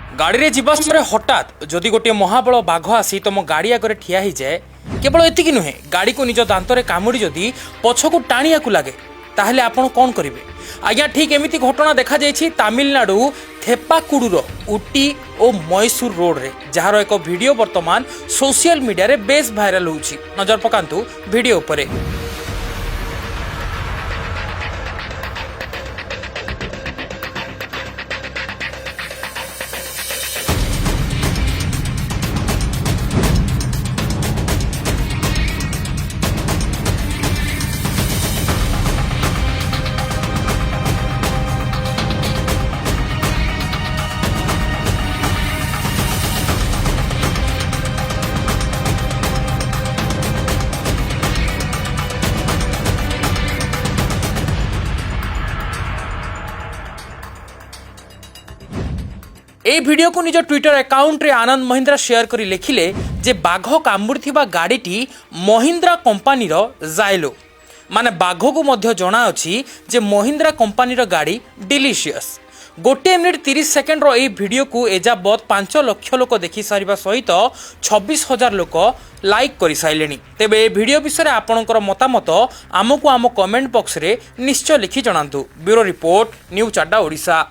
गाड़ी रे जीवा समय हठात जदि गोटे महाबल बाघ आसी तुम गाड़ी आगे ठिया ही जाए केवल एतिक नुहे गाड़ी को निज दांतरे कामुड़ी जदि पछकू टाणिया लगे ताहले आपण कौन करेंगे आज्ञा ठीक एमती घटना देखा जाइछि तमिलनाडु थेपाकुडुर उटी और मैसूर रोड रे जार एक वीडियो वर्तमान सोशल मीडिया रे बेस भाइराल होउछि। नजर पकांतु वीडियो उपरे। এই ভিডিও को निज ट्विटर अकाउंट रे आनंद महिंद्रा शेयर करी लिखिले जे बाघ कामुड़ी गाड़ीटी महिंद्रा कंपानी जाइलो माने बाघ को मध्य जना अछि जे महिंद्रा कंपानी गाड़ी डिलीशियस। 1 मिनिट 30 सेकेंड रो এই ভিডিও को एजाबत 5 लाख लोक देखि सारिबा सहित 26,000 लोक लाइक करि साइलेनी। तेबे ए वीडियो विषय आपणकर मतामत आमको आम कमेंट बॉक्स रे निश्चय लिखि जणांतु। ब्यूरो रिपोर्ट न्यूज अड्डा ओडिशा।